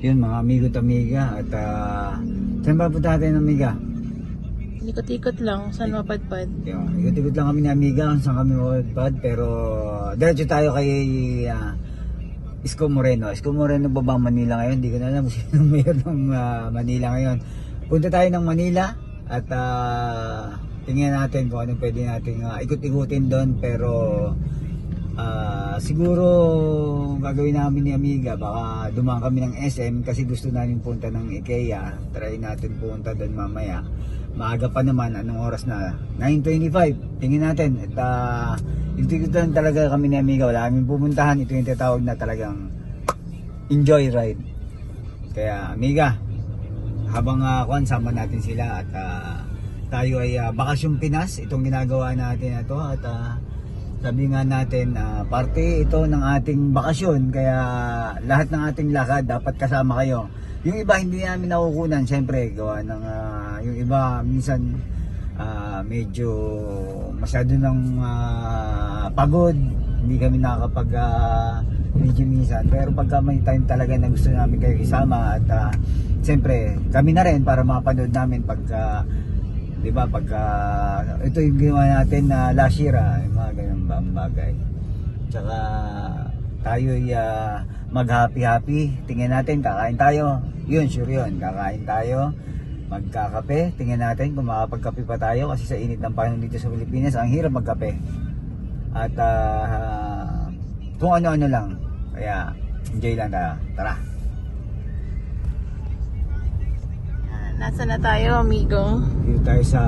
yun mga amigo at amiga. At saan ba punta natin amiga? Ikot-ikot lang, saan mapadpad. Yun, ikot-ikot lang kami ni amiga kung saan kami mapadpad. Pero diretso tayo kay Isko Moreno. Isko Moreno ba ba Manila ngayon? Hindi ko na alam sino mayor ng Manila ngayon. Punta tayo ng Manila at tingnan natin kung anong pwede natin ikot-ikutin doon. Pero siguro gagawin namin ni amiga, baka dumaan kami ng SM kasi gusto namin punta ng IKEA. Try natin punta doon mamaya. Maaga pa naman, anong oras na? 9:25. Tingnan natin. At ito talaga kami ni amiga. Wala kaming pupuntahan. Ito yung tinatawag na talagang enjoy ride. Kaya amiga, habang sama natin sila at tayo ay Bakasyon Pinas. Itong ginagawa natin na to. At sabi nga natin, parte ito ng ating bakasyon. Kaya lahat ng ating lakad dapat kasama kayo. Yung iba hindi namin nakukunan, syempre gawa ng yung iba minsan medyo masyado ng pagod, hindi kami nakakapag video minsan. Pero pagka may time talaga na gusto namin kayo isama at syempre kami na rin para mapanood namin pagka, di ba, pagka ito yung ginawa natin na last year, yung mga ganyan bagay. Tsaka tayo ay mag-happy. Tingnan natin, kakain tayo. Yun, sure yun. Kakain tayo, magkakape. Tingnan natin kung makapagkape pa tayo kasi sa init ng panahon dito sa Pilipinas, ang hirap magkape. At kung ano-ano lang. Kaya enjoy lang tayo. Tara. Nasa na tayo, amigo? Dito tayo sa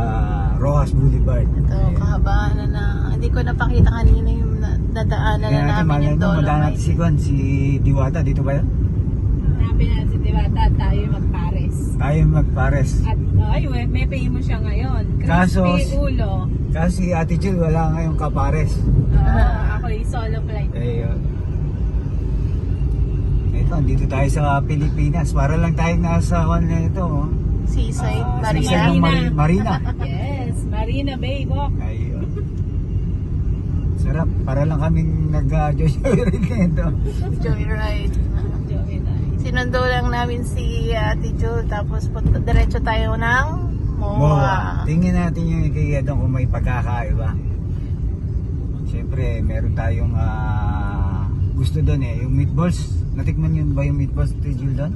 Rojas Boulevard. Ito, kahabaan na. Hindi ko napakita kanina yung nadaanan na namin yung Dolomite. Madaan natin si Juan, si Diwata. Dito ba yun? Hanapin na si Diwata at tayo magpares. Tayo magpares. At may pay mo siya ngayon. Kaso, Crispy ulo. kasi Ate Jill wala ngayong kapares. Ako'y solo flight. Ayun. Ito, dito tayo sa Pilipinas. Para lang tayo nasa na ito. Oh. Seaside, Seaside ng Marina. Yes, Marina Bay Walk. Ayun. Sarap. Para lang kaming nag-joyride nito. Joyride. Joyride. Sinundo lang namin si Ate Jo, tapos diretso tayo ng MOA. Tingnan natin yung IKEA doon kung may pagkakaiba. Siyempre, meron tayong gusto doon yung meatballs. Natikman yun ba yung meatballs Ate Jill doon?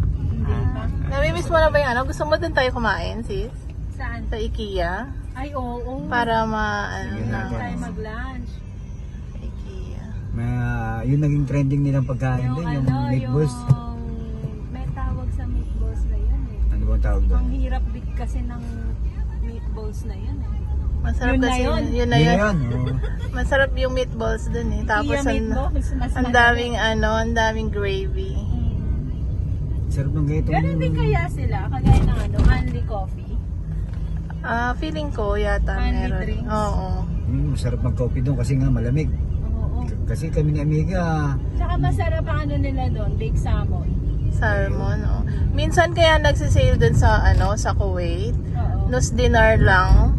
Namimiss mo na ba yung ano? Gusto mo doon tayo kumain, sis? Saan? Sa IKEA? Ay, oo. Para Sige natin. tayo mag-lunch. Sa IKEA. Yung naging trending nilang pagkain doon, yung meatballs. May tawag sa meatballs na yun eh. Ano bang tawag doon? Ang hirap big kasi ng meatballs na yun eh. Masarap Yun na kasi yun. yun na Yun yun. na yun. Oh. Masarap yung meatballs doon eh. Tapos Iya meatballs, mas ang daming ang daming gravy. Sarap ng ganito. Ganun din kaya sila, kagaya ng Only Coffee. Feeling ko yata Only meron. drinks. Oo. Masarap mag-coffee doon kasi nga malamig. Oo. Kasi kami ni Amiga, Tsaka masarap ang nila doon, baked salmon. Salmon, oh. Minsan kaya nagsisale dun sa sa Kuwait. Oo. Nos dinar lang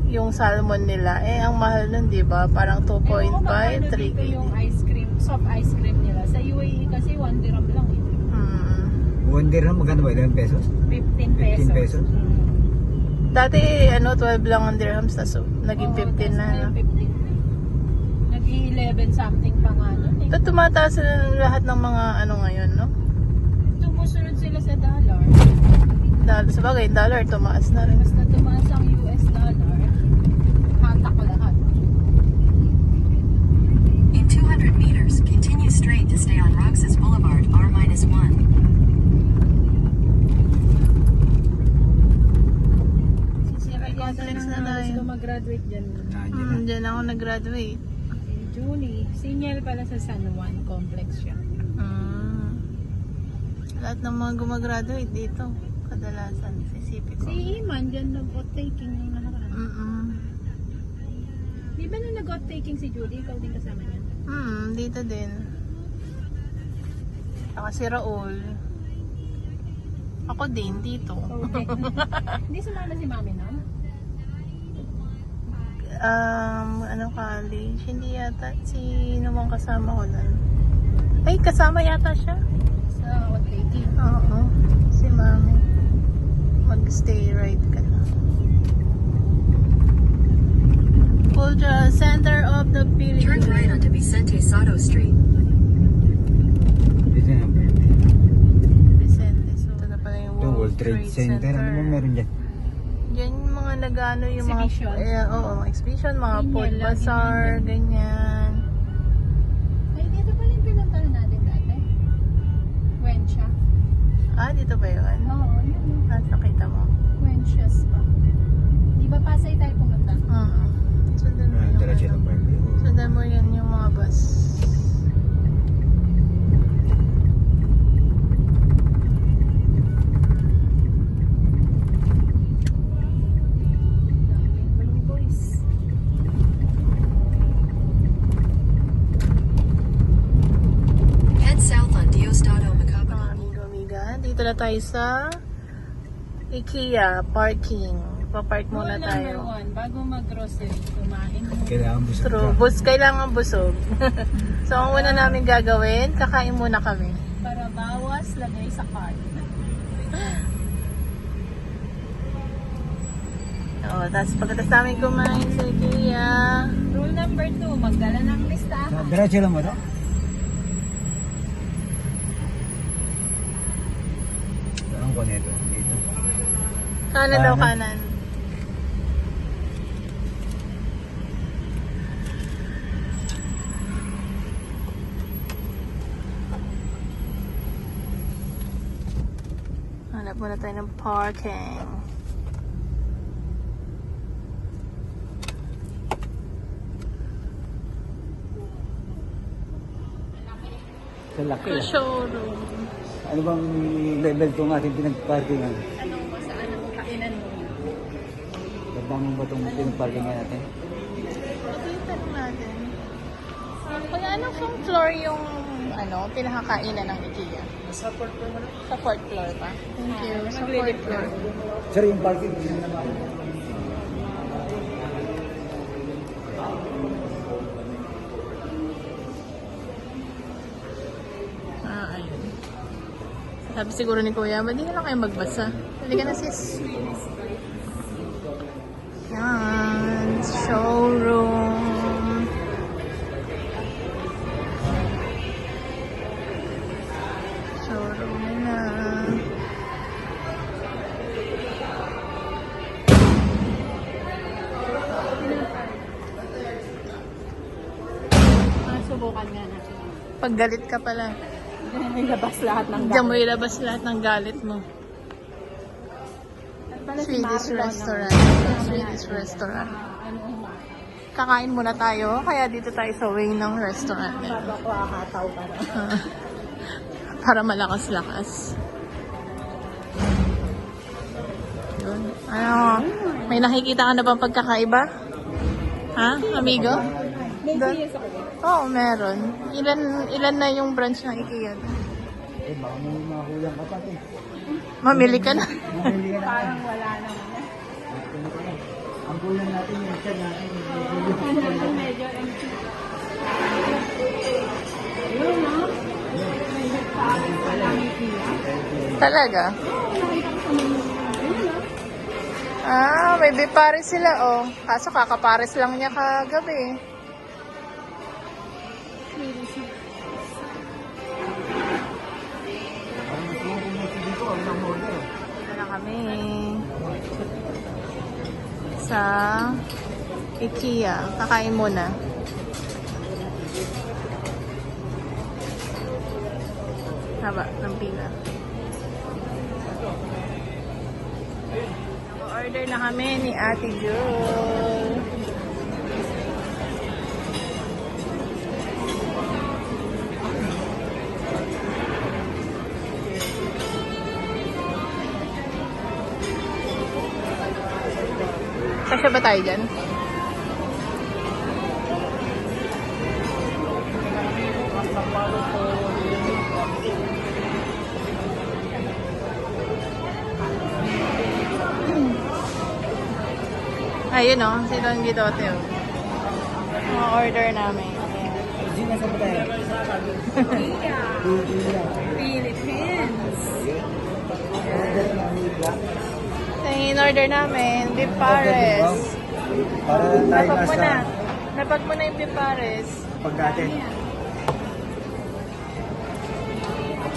yung salmon nila. Ang mahal nun, 'di ba? Parang 2.5, 3 dito yung ice cream, soft ice cream nila. Sa UAE kasi 1 dirham lang eh. 1 dirham, magkano ba? 11 pesos? 15 pesos. 15 pesos? Dati 12 lang ang dirhams, so naging 15 na. 15. Nag-11 something pa nga nun eh. Ito tumataas sila ng lahat ng mga ngayon, no? Tumusunod sila sa dollar. Sabagay, dollar tumaas na rin. Basta tumaas ang US dollar, hatak lahat. In 200 meters, continue straight to stay on Roxas Boulevard, R-1. Complex na tayo. Gusto mag-graduate dyan. Diyan ako nag-graduate. Julie. Signal pala sa San Juan Complex siya. Lahat ng mga gumagraduate dito, kadalasan, sisipin ko. Si Iman, dyan nag-oath-taking nung nakaraan. Di ba nung nag-oath-taking si Julie, ikaw din kasama niya? Dito din. Saka si Raul. Ako din, dito. Okay. Hindi sumama si Mami, no? College? Hindi yata. Sino bang kasama ko nun? Ay, kasama yata siya. Sa Lady. Oo. Si Mami. Mag-stay right ka na. Ultra center of the Turn right Philippines. onto Vicente Soto Street. Dito na ba? Vicente. So, na pala yung Ito, World Trade Center. Ano ba meron dyan? Yan yung mga nagano yung Exhibition. mga oo, mga exhibition, mga Ganyan, food lagi bazaar, nandun. ganyan. Ay, dito pala yung pinuntahan natin dati. Wensha. Ah, dito ba yun? Oo, yun. Ah, nakita mo. Wenshas pa. Di ba Pasay tayo pumunta? Sundan mo yung Diretso ano. ng park. Sundan mo yan yung mga bus. Balloon Boys. Head south on Diosdado Macabro. Mga amigo-amiga, dito na tayo sa IKEA parking. Pa-park muna Rule tayo. number 1, bago mag-grocery, kumain mo. Kailangan busog True. ka. Kailangan busog. So, ang una namin gagawin, kakain muna kami. Para bawas, lagay sa cart. Oo, tapos pagkatapos namin kumain sa IKEA, Rule number 2, magdala ng listahan. Diretso lang mo to? Saan ko nito? Dito. kanan daw Kanan. kanan. Hanap muna tayo ng parking. Sa laki Sa ah. showroom. Ano bang level itong ating pinag-parkingan? Anong ba saan ang kainan mo? Ganda mo ba itong pinag-parkingan natin? Pag-itan natin. Kaya anong floor yung pinakakainan ng IKEA? Sa fourth floor mo na? Sa fourth floor pa. Thank you. Sa fourth floor. Sir, yung parking dito naman. Ayun. Sabi siguro ni Kuya, hindi na lang kayo magbasa. Halika na sis. Yan. Showroom. Showroom na. Subukan nga natin. Paggalit ka pala. Diyan mo ilabas lahat ng Diyan mo ilabas lahat ng galit mo. Swedish restaurant. Swedish restaurant. Kakain muna tayo, kaya dito tayo sa way ng restaurant. Babakakataw ka na. Para malakas-lakas. Yun. Ano, may nakikita ka na bang pagkakaiba? Ha, amigo? May Doon? siyas ako. Oo, meron. Ilan na yung branch ng IKEA? Eh, baka may mga kulang ka pa. Mamili ka na. Mamili ka na. Parang wala naman na. Ang kulang natin yung isa natin. Medyo empty. Yun, no? May nagpapit pa lang Talaga? Ah, may bipares sila, oh. Kaso kakapares lang niya kagabi. Ito na kami. Sa IKEA. Kakain muna. Haba ng pila. Order na kami ni Ate Jul. Kasya ba tayo dyan? Ayun o, si Don Guidote o. Mga order namin. Ayan. Gina, saan ba tayo? Philippines. in-order namin. Beef pares. Para tayo Napag mo na. nasa Napag mo na yung beef pares. pag natin.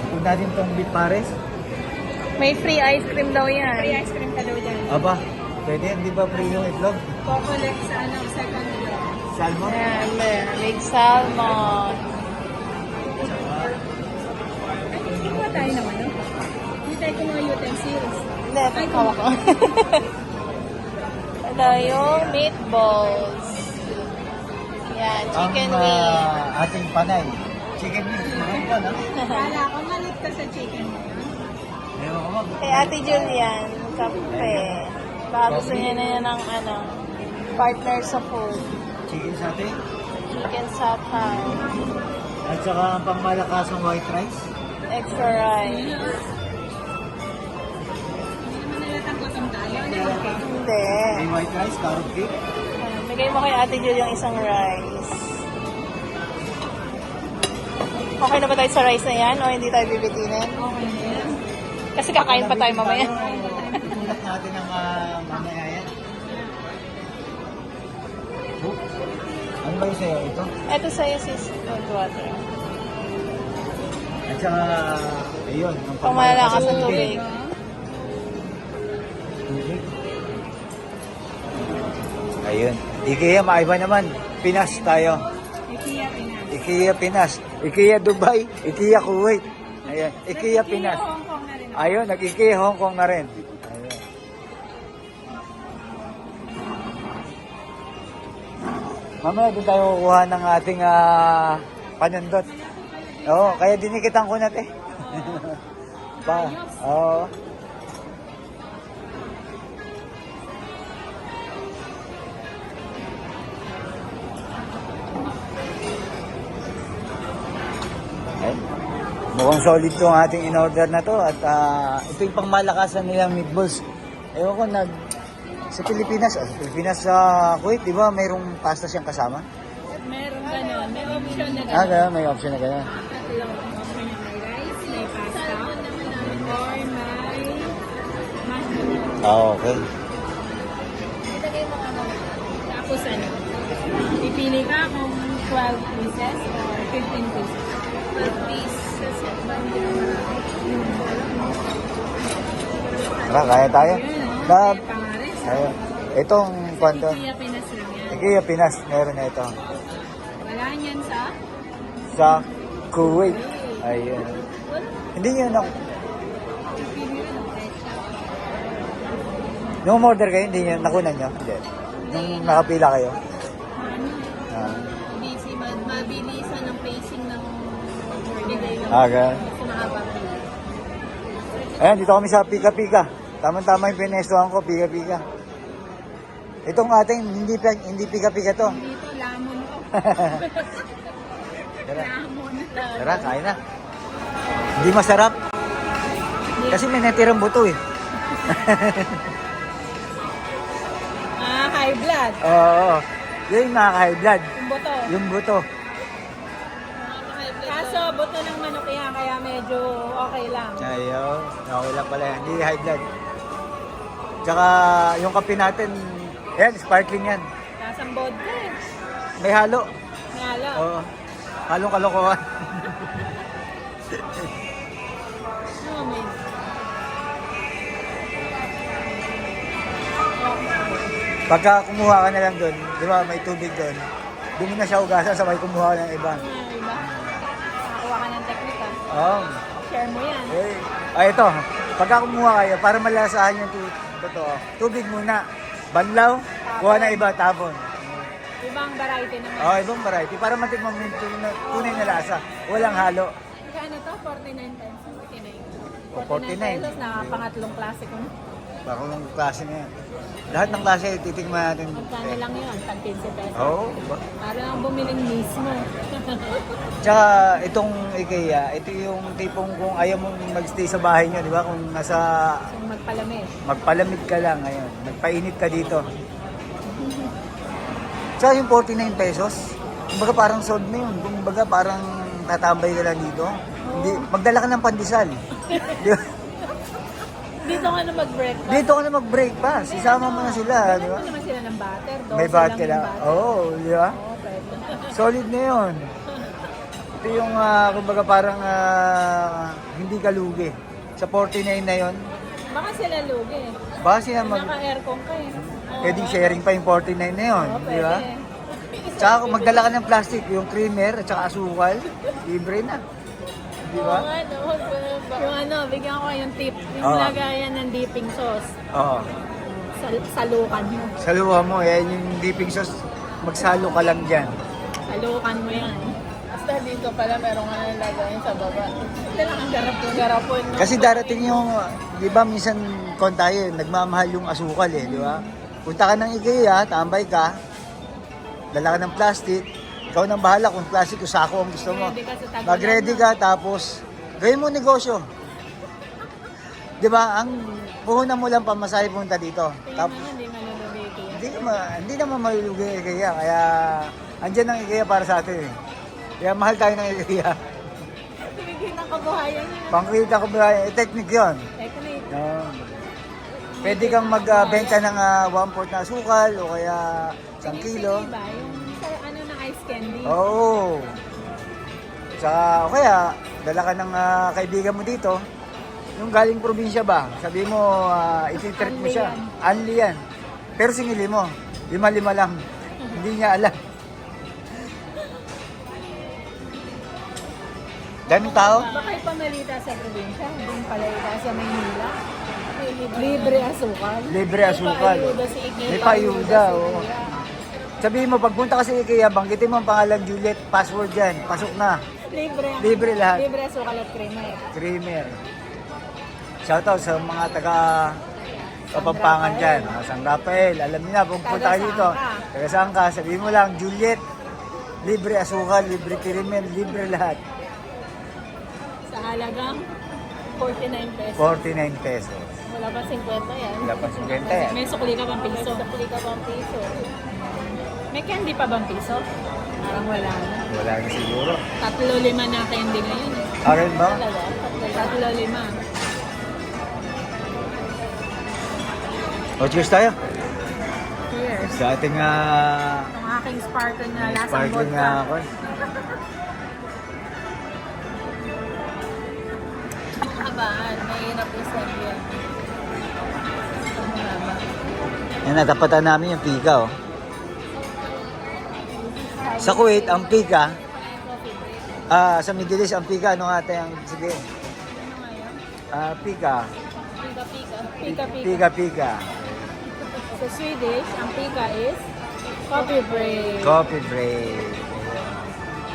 Pag natin itong beef pares. May free ice cream daw yan. Free ice cream ka daw dyan. Aba, pwede yan. Di ba free yung itlog? Kukulek sa second floor. Salmon? Ayan, big salmon. Hindi ko tayo naman, no? Hindi tayo kung mga utensils. Hindi, hawak ko. Ito yung meatballs. Yan, chicken Ang wing. ating panay. Chicken wings. Meron pa, no? Kala ko malit ka sa chicken mo. Ewan ko ba? Kay Ate Julian, kape. Baka gusto niya na yan ng partner sa food. Chicken satay. Chicken satay. At saka ang pangmalakasang white rice. Extra rice. Hindi naman nalatang gutom tayo. Hindi. May white rice, carrot cake. Bigay mo kay Ate Julian yung isang rice. Okay na ba tayo sa rice na yan o hindi tayo bibitinin? Okay na yan. Kasi kakain pa tayo mamaya. Tulak natin ang mamaya yan. Oh, ano ba yung sa'yo? Ito? Ito sa'yo sis, cold water. At saka, ayun. Ang Pamalakas sa tubig. Tubig. Ayun. IKEA, maiba naman. Pinas tayo. IKEA Pinas. IKEA Pinas. IKEA Dubai. IKEA Kuwait. Ayan. IKEA Pinas. Hong Kong na rin. Ayun, nag-IKEA Hong Kong na rin. Ayun. Mamaya doon tayo kukuha ng ating panundot. Oo, kaya dinikitan ko na te. Oo. Ay, mukhang solid to ang ating in-order na to at ito yung pangmalakasan nilang meatballs. Ewan ko, sa Pilipinas, sa Kuwait, di ba mayroong pasta siyang kasama? Meron ganon. May option na Ah, ganon. kaya may option na gano'n. Tatlong option na may rice, may pasta, or may mushroom. Ah, okay. Tapos ano, pipili ka kung 12 pieces or 15 pieces. 12 pieces. Tara, kaya tayo. Na, Pangares. ayun. Itong kwento. IKEA Pinas lang yan. IKEA Pinas, meron na ito. Wala niyan sa? Sa Kuwait. Ayun. Hindi nyo na... Pipili ka ng presyo. Nung order kayo, hindi nyo nakunan nyo? Hindi. Nung nakapila kayo? Ah, Busy, mabilisan ang pacing ng bigay ng ganun. mahaba. Ayan, dito kami sa Pika Pika. Tama-tama yung pinestuhan ko, Pika Pika. Itong ating, hindi Pika Pika to. Dito, lamon ko. Tara, Lamon. tara, kain na. Hindi masarap. Kasi may natirang buto eh. High blood. Oo. Yun yung nakaka-high blood. Yung buto. Yung buto. Kaso, buto ng manok yan, kaya medyo okay lang. Ayaw. Okay lang pala yan. Hindi high blood. Tsaka yung kape natin, yan, sparkling yan. Kasang vodka eh. May halo. Nalo. Oo. Halong kalokohan. No, man. Pagka kumuha ka na lang doon, di ba may tubig doon, doon mo na siya ugasan sabay kumuha ka ng iba. Iba. Nakakuha ka ng teknik ah. Oo. Share mo yan. Ito, pagka kumuha kayo, para malasahan yung totoo, tubig muna, banlaw, kuha na iba, tapon. Ibang variety naman. Ibang variety, para matikman mo yung tunay na lasa, walang halo. Kano to? 49 pesos. 49. O, 49. pesos na pangatlong klase ko. Bakong klase na yan. Lahat ng klase, titikman natin. Magkano lang yun? Tag 15 pesos. Oo. Para lang bumiling mismo. Tsaka itong IKEA, ito yung tipong kung ayaw mong magstay sa bahay nyo, di ba? Kung nasa So, magpalamig. magpalamig ka lang ngayon, magpainit ka dito. Tsaka yung 49 pesos, kumbaga parang sold na yun. Kumbaga parang tatambay ka lang dito. Hindi, magdala ka ng pandesal. Di ba? Hindi Dito ka na mag-breakfast. Dito ka na mag-breakfast. Isama mo na sila, di ba? Wala naman sila ng butter. May butter na. Oo, di ba? Oo, pwede. Solid na yun. Ito yung, kumbaga parang hindi ka lugi. Sa 49 na yun, Baka sila lugi. baka sila Naka-aircon ka eh. Oo. pwedeng sharing pa yung 49 na yun, Oo, di ba? pwede. Tsaka kung magdala ka ng plastic, yung creamer at saka asukal, libre na. Di Oo ba? nga, no. Yung ano, bigyan ko yung tip. Yung Oo. lagayan ng dipping sauce. Oo. Salukan mo. Saluha mo, yan yung dipping sauce, magsalo ka lang dyan. Salukan mo yan. Basta dito pala meron nga nalagayin sa baba. Ito lang ang garapon. No? Kasi darating yung, di ba minsan kon tayo, nagmamahal yung asukal eh, di ba? Punta ka ng IKEA, tambay ka, dala ka ng plastic, ikaw nang bahala kung plastic o sako ang gusto mo. Ready ka sa tagulan, Mag-ready ka, tapos gawin mo negosyo. Di ba? Ang puhunan mo lang pamasahe punta dito. Tapos, Hindi malulugi kaya. hindi naman malulugi ang IKEA, kaya andyan ang IKEA para sa atin eh. Kaya mahal tayo ng IKEA. Tumigil ng kabuhayan niya. Pangkita ko ba, technique yun. Technique. Pwede kang magbenta ng 1/4 na asukal o kaya 1 kilo. Diba? Yung sa ano ng ice candy. Oo. O kaya, dala ka ng kaibigan mo dito. Yung galing probinsya ba? Sabi mo, iti-treat mo siya. Unli yan. Pero singili mo. 5-5 lang. Hindi niya alam. Daming tao. Baka ipamalita sa probinsya. Hindi pala ita sa Maynila. Libre asukal. Libre asukal. May paayuda si Ikea. May paayuda, oo. Sabihin mo, pagpunta ka sa IKEA, banggitin mo ang pangalan Juliet, password yan, pasok na. Libre lahat. Libre asukal at creamer. Creamer. Shoutout sa mga taga Kapampangan dyan. San Rafael, alam niyo na, pupunta kayo dito. Taga saan ka? Sabihin mo lang, Juliet, libre asukal, libre creamer, libre lahat. Sa halagang 49 pesos. 49 pesos. Wala pa 50 yan. Wala pa 50 yan. May sukli ka bang piso? Sukli ka bang piso? May candy pa bang piso? Parang wala na. Wala na siguro. 3-5 na candy ngayon. Akin ba? 3-5. O, cheers tayo. Cheers. Sa ating Itong aking sparkle na lasang sparkling vodka. ako. Abaan, mahirap isang yan. Yan, natapatan namin yung pika, oh. Sa Kuwait, ang pika, sa Middle East, ang pika, ano nga tayo ang, sige, pika, pika. Sa Swedish, ang pika is coffee break. Coffee break.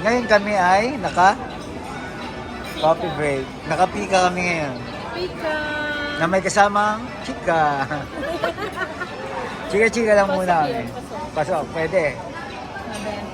Ngayon kami ay coffee break. Nakapika kami ngayon. Pika! Na may kasamang chika. Chika-chika lang muna kami. Pasok, pwede. Mabenta.